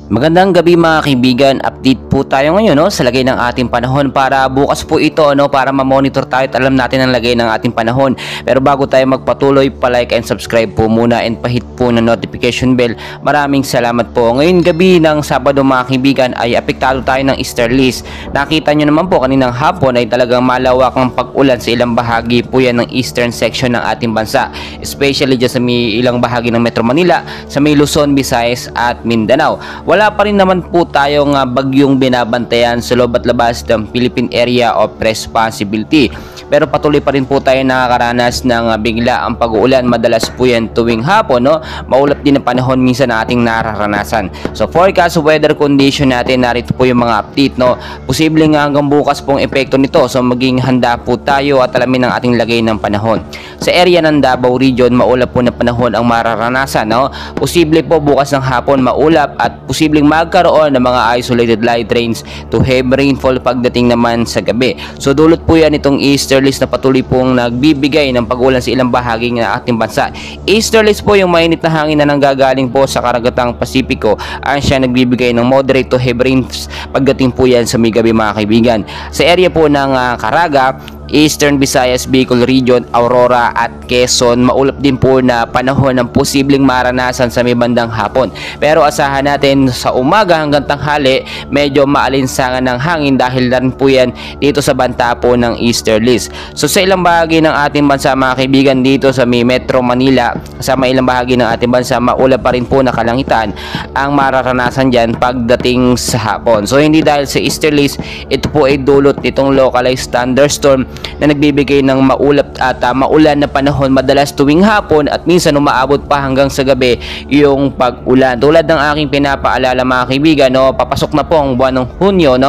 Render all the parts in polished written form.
Magandang gabi mga kaibigan, update po tayo ngayon sa lagay ng ating panahon para bukas po ito para ma-monitor tayo at alam natin ang lagay ng ating panahon. Pero bago tayo magpatuloy, pa-like and subscribe po muna and pa-hit po ng notification bell. Maraming salamat po. Ngayon gabi ng Sabado mga kaibigan ay apektado tayo ng easterlies. Nakita nyo naman po kaninang hapon ay talagang malawak ang pag-ulan sa ilang bahagi po yan ng eastern section ng ating bansa. Especially dyan sa may ilang bahagi ng Metro Manila, sa may Luzon, Visayas at Mindanao. Wala pa rin naman po tayong bagyong binabantayan sa loob at labas ng Philippine Area of Responsibility. Pero patuloy pa rin po tayo nakakaranas ng bigla ang pag-uulan. Madalas po yan tuwing hapon, maulap din ang panahon minsan na ating nararanasan. So forecast weather condition natin, narito po yung mga update. Posibleng hanggang bukas pong epekto nito. So maging handa po tayo at alamin ang ating lagay ng panahon. Sa area ng Davao Region, maulap po na panahon ang mararanasan. Posible po bukas ng hapon maulap at posibleng magkaroon ng mga isolated light rains to heavy rainfall pagdating naman sa gabi. So dulot po yan itong easterlies na patuloy pong nagbibigay ng pag-ulan sa ilang bahagi ng ating bansa. Easterlies po yung mainit na hangin na nanggagaling po sa karagatang Pasipiko. Ang siya nagbibigay ng moderate to heavy rains pagdating po yan sa may gabi mga kaibigan. Sa area po ng Caraga, Eastern Visayas, Bicol Region, Aurora at Quezon, maulap din po na panahon ng posibleng maranasan sa may bandang hapon. Pero asahan natin sa umaga hanggang tanghali, medyo maalinsangan ng hangin dahil na rin po yan dito sa banta po ng easterlies. So sa ilang bahagi ng ating bansa mga kaibigan, dito sa may Metro Manila, sa may ilang bahagi ng ating bansa, maulap pa rin po na kalangitan ang mararanasan dyan pagdating sa hapon. So hindi dahil sa easterlies, ito po ay dulot nitong localized thunderstorm na nagbibigay ng maulap at maulan na panahon madalas tuwing hapon at minsan umaabot pa hanggang sa gabi yung pag-ulan. Tulad ng aking pinapaalala mga kaibigan, papasok na po ang buwan ng Hunyo,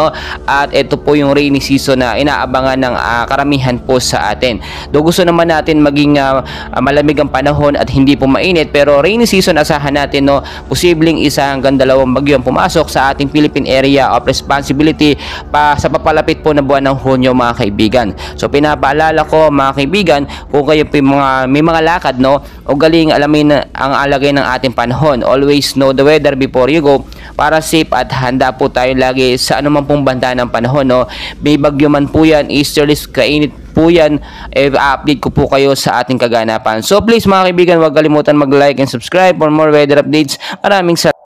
at ito po yung rainy season na inaabangan ng karamihan po sa atin. Do gusto naman natin maging malamig ang panahon at hindi po mainit, pero rainy season asahan natin, posibleng isa hanggang dalawang bagyo ang pumasok sa ating Philippine Area of Responsibility sa papalapit po na buwan ng Hunyo mga kaibigan. So pinapaalala ko mga kaibigan, kung kayo may mga lakad o galing alamin ang alagay ng ating panahon, always know the weather before you go para safe at handa po tayo lagi sa anuman pong banta ng panahon. May bagyo man po yan, easterlies, kainit po yan, update ko po kayo sa ating kaganapan. So please mga kaibigan, huwag kalimutan mag-like and subscribe for more weather updates. Maraming salamat.